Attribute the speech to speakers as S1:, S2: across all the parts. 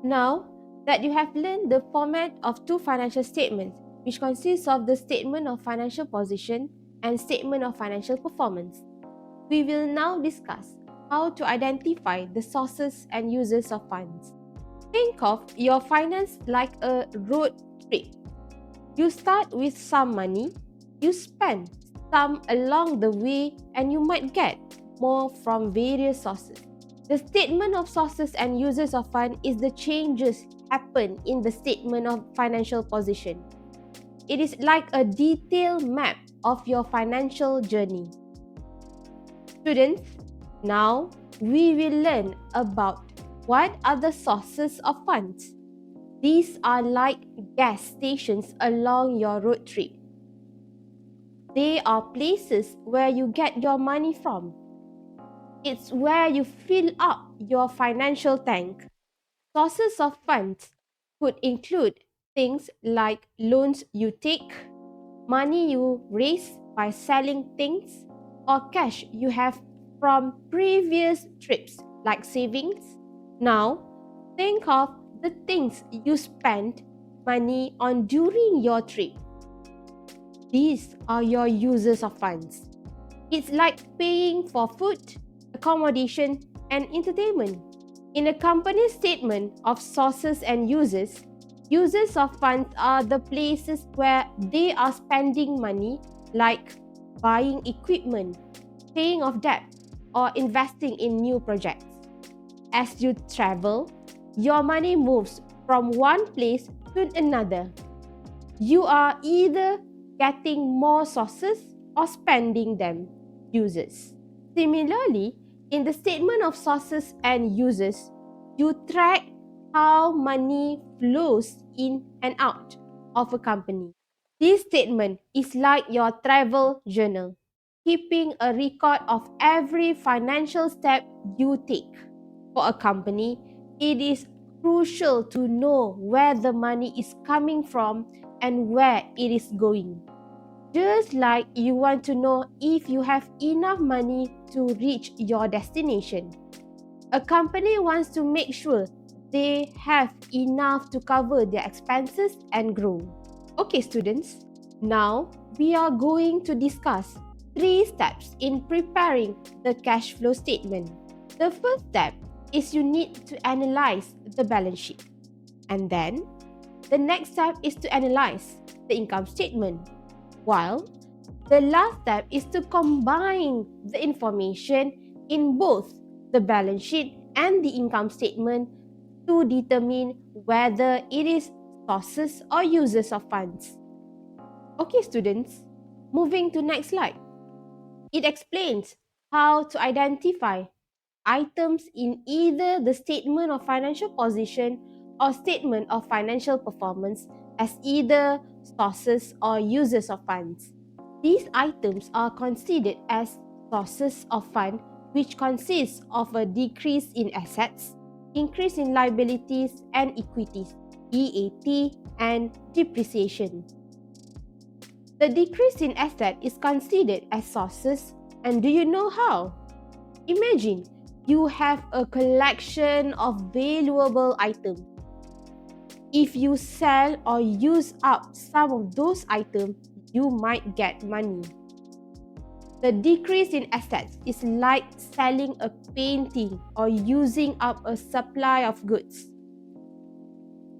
S1: Now that you have learned the format of two financial statements, which consists of the statement of financial position and statement of financial performance, we will now discuss how to identify the sources and uses of funds. Think of your finance like a road trip. You start with some money, you spend some along the way, and you might get more from various sources. The statement of sources and uses of fund is the changes happen in the statement of financial position. It is like a detailed map of your financial journey. Students, now we will learn about what are the sources of funds. These are like gas stations along your road trip. They are places where you get your money from. It's where you fill up your financial tank. Sources of funds could include things like loans you take, money you raise by selling things, or cash you have from previous trips like savings. Now, think of the things you spent money on during your trip. These are your uses of funds. It's like paying for food, accommodation, and entertainment. In a company statement of sources and uses of funds are the places where they are spending money, like buying equipment, paying off debt, or investing in new projects. As you travel, your money moves from one place to another. You are either getting more sources or spending them, uses. Similarly, in the statement of sources and uses, you track how money flows in and out of a company. This statement is like your travel journal, keeping a record of every financial step you take. For a company, it is crucial to know where the money is coming from and where it is going. Just like you want to know if you have enough money to reach your destination. A company wants to make sure they have enough to cover their expenses and grow. Okay, students, now we are going to discuss 3 steps in preparing the cash flow statement. The first step is you need to analyze the balance sheet. And then, the next step is to analyze the income statement. While the last step is to combine the information in both the balance sheet and the income statement to determine whether it is sources or uses of funds. Okay, students, moving to next slide. It explains how to identify items in either the statement of financial position or statement of financial performance as either sources or uses of funds. These items are considered as sources of fund, which consists of a decrease in assets, increase in liabilities and equities, EAT, and depreciation. The decrease in asset is considered as sources, and do you know how? Imagine you have a collection of valuable items. If you sell or use up some of those items, you might get money. The decrease in assets is like selling a painting or using up a supply of goods.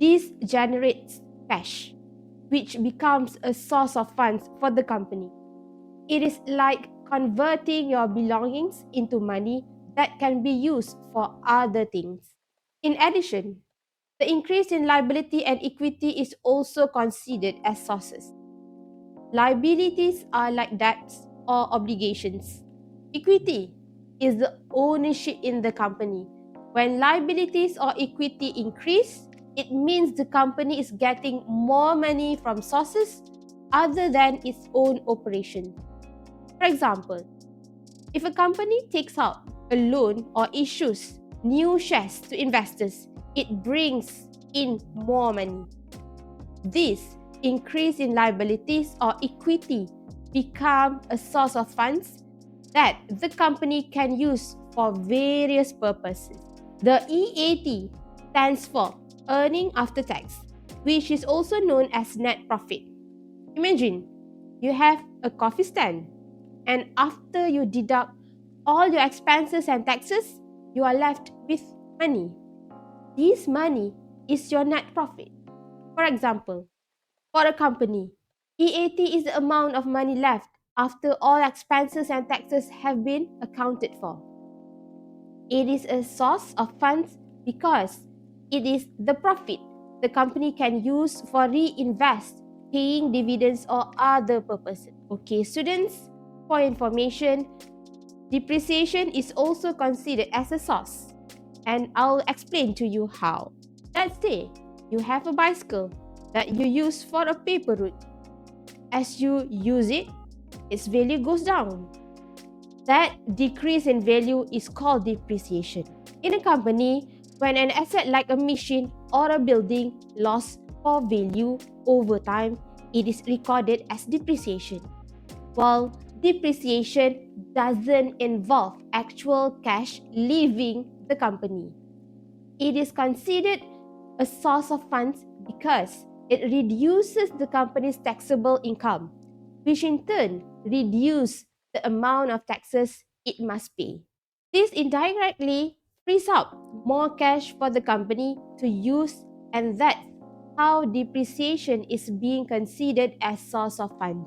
S1: This generates cash, which becomes a source of funds for the company. It is like converting your belongings into money that can be used for other things. In addition, the increase in liability and equity is also considered as sources. Liabilities are like debts or obligations. Equity is the ownership in the company. When liabilities or equity increase, it means the company is getting more money from sources other than its own operation. For example, if a company takes out a loan or issues new shares to investors, it brings in more money. This increase in liabilities or equity become a source of funds that the company can use for various purposes. The EAT stands for earning after tax, which is also known as net profit. Imagine you have a coffee stand, and after you deduct all your expenses and taxes, you are left with money. This money is your net profit. For example, for a company, EAT is the amount of money left after all expenses and taxes have been accounted for. It is a source of funds because it is the profit the company can use for reinvest, paying dividends or other purposes. Okay, students, for information, depreciation is also considered as a source, and I'll explain to you how. Let's say you have a bicycle that you use for a paper route. As you use it, its value goes down. That decrease in value is called depreciation. In a company, when an asset like a machine or a building lost for value over time, it is recorded as depreciation. While depreciation doesn't involve actual cash leaving the company. It is considered a source of funds because it reduces the company's taxable income, which in turn reduces the amount of taxes it must pay. This indirectly frees up more cash for the company to use, and that's how depreciation is being considered as source of funds.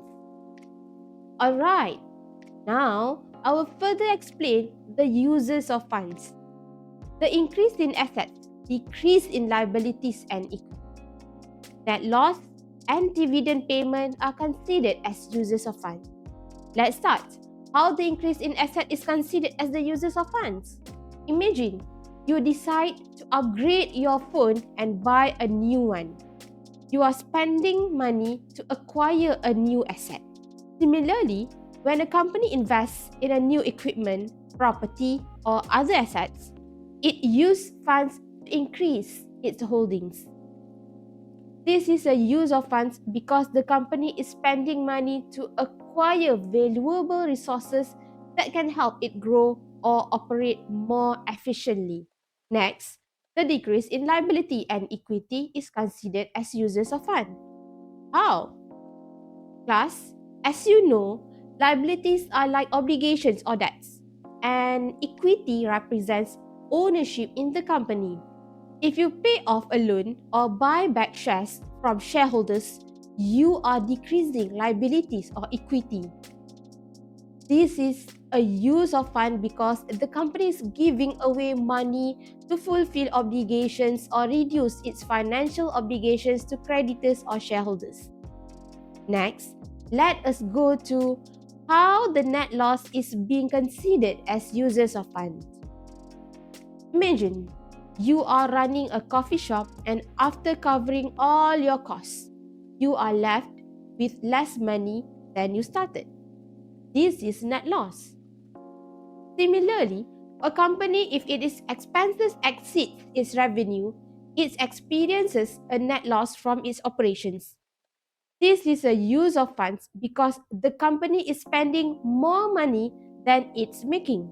S1: Alright, now I will further explain the uses of funds. The increase in assets, decrease in liabilities and equity. Net loss and dividend payment are considered as uses of funds. Let's start. How the increase in asset is considered as the uses of funds. Imagine you decide to upgrade your phone and buy a new one. You are spending money to acquire a new asset. Similarly, when a company invests in a new equipment, property, or other assets, it uses funds to increase its holdings. This is a use of funds because the company is spending money to acquire valuable resources that can help it grow or operate more efficiently. Next, the decrease in liability and equity is considered as uses of funds. How? Class, as you know, liabilities are like obligations or debts, and equity represents ownership in the company. If you pay off a loan or buy back shares from shareholders, you are decreasing liabilities or equity. This is a use of fund because the company is giving away money to fulfill obligations or reduce its financial obligations to creditors or shareholders. Next, let us go to how the net loss is being considered as uses of funds. Imagine you are running a coffee shop, and after covering all your costs, you are left with less money than you started. This is net loss. Similarly, a company, if its expenses exceed its revenue, it experiences a net loss from its operations. This is a use of funds because the company is spending more money than it's making,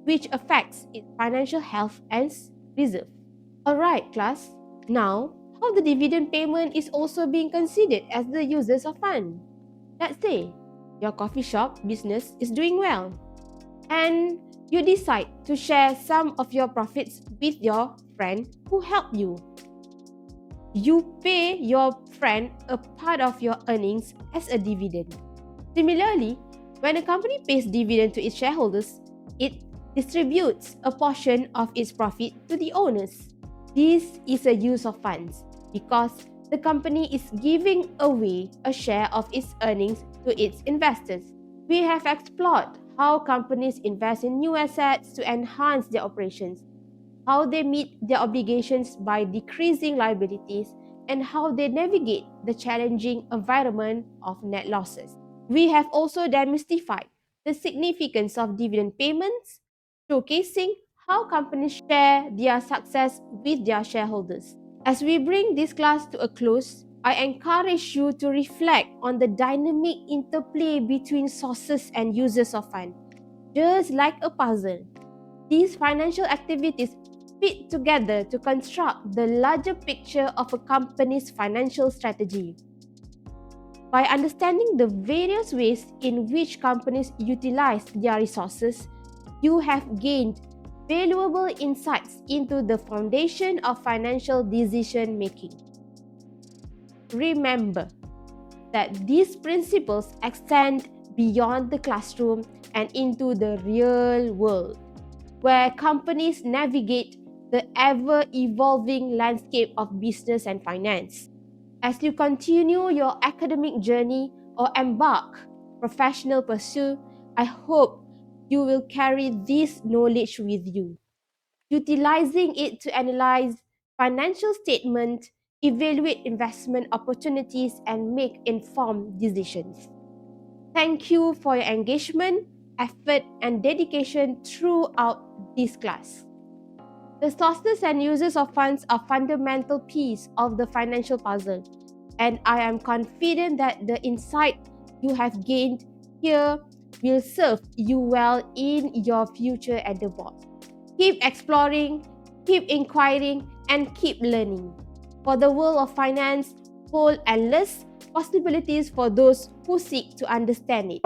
S1: which affects its financial health and reserve. Alright, class. Now, how the dividend payment is also being considered as the uses of fund. Let's say your coffee shop business is doing well, and you decide to share some of your profits with your friend who helped you. You pay your friend a part of your earnings as a dividend. Similarly, when a company pays dividend to its shareholders, it distributes a portion of its profit to the owners. This is a use of funds because the company is giving away a share of its earnings to its investors. We have explored how companies invest in new assets to enhance their operations, how they meet their obligations by decreasing liabilities, and how they navigate the challenging environment of net losses. We have also demystified the significance of dividend payments, showcasing how companies share their success with their shareholders. As we bring this class to a close, I encourage you to reflect on the dynamic interplay between sources and uses of funds. Just like a puzzle, these financial activities fit together to construct the larger picture of a company's financial strategy. By understanding the various ways in which companies utilize their resources, you have gained valuable insights into the foundation of financial decision making. Remember that these principles extend beyond the classroom and into the real world, where companies navigate the ever-evolving landscape of business and finance. As you continue your academic journey or embark professional pursuit, I hope you will carry this knowledge with you, utilizing it to analyze financial statements, evaluate investment opportunities, and make informed decisions. Thank you for your engagement, effort, and dedication throughout this class. The sources and uses of funds are fundamental piece of the financial puzzle, and I am confident that the insight you have gained here will serve you well in your future endeavors. Keep exploring, keep inquiring, and keep learning. For the world of finance hold endless possibilities for those who seek to understand it.